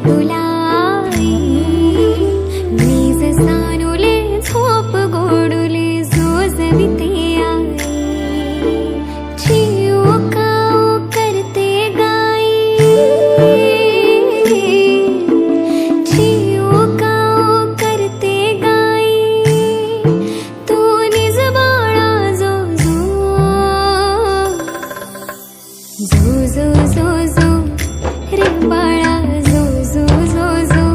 तुला नीज सानुले झोप गोडुले जोजविते आई चिओ काओ करते गाई चिओ काओ करते गाई तू निज बाळा जो जो जो जो जो रे बाळा जो जो जो जो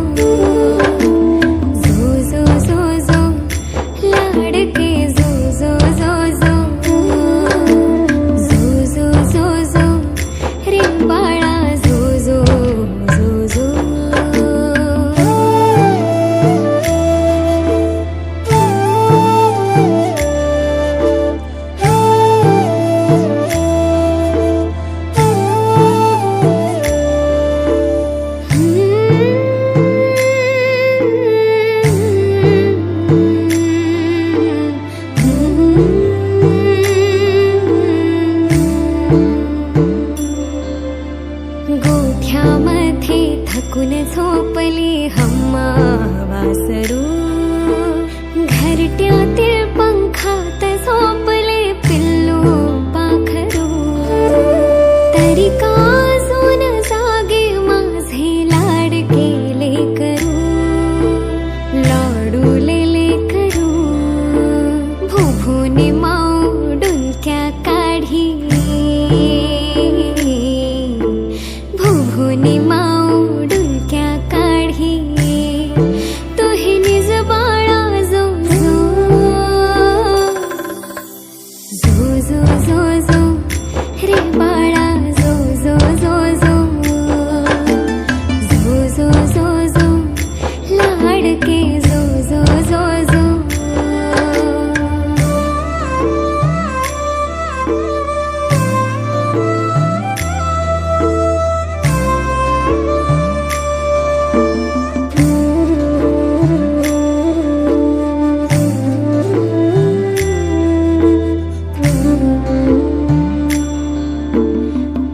जो जो जो जो लाडके जो जो जो जो जो जो जो जो रे बाळा जो जो जो जो गोठ्यामध्ये थकून झोपली हम्मा वासरू घरट्यातील पंखात झोपले पिल्लू पाखरू तरी का अजून जागे माझे लाडके लेकरू लाडूले लेकरू भुभुनी माऊ डुलक्या काढी भुभुनी माऊ डुलक्या काढी तोही निज बाळा जो जो जो जो जो जो रे बाळा जो जो जो जो जो जो जो जो लाडके जो जो जो जो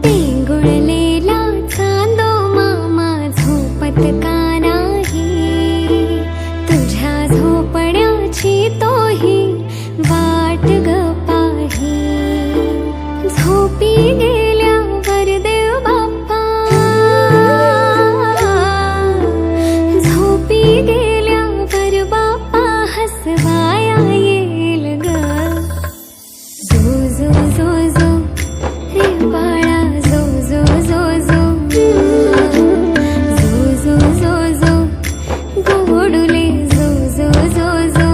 पेंगुळलेला चांदो मामा झोपत का नाही तुझ्या झोपण्याची तोही वाट ग पाही झोपी गेल्यावर देव बाप्पा झोपी गेल्यावर बाप्पा हसवाया येईल ग जो जो जो जो रे बाळा जो जो जो जो जो जो जो जो गोडुले जो जो जो जो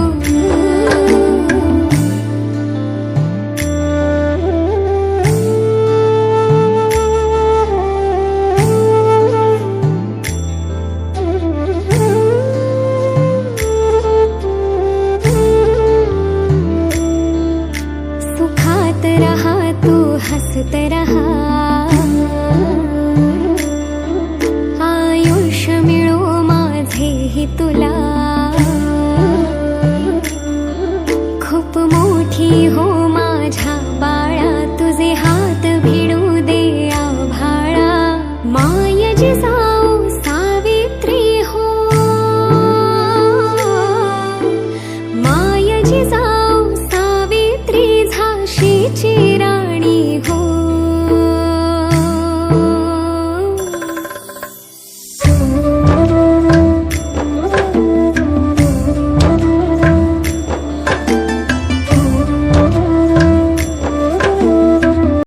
सुखात रहा तू हसत रहा आयुष्य मिळो माझेही तुला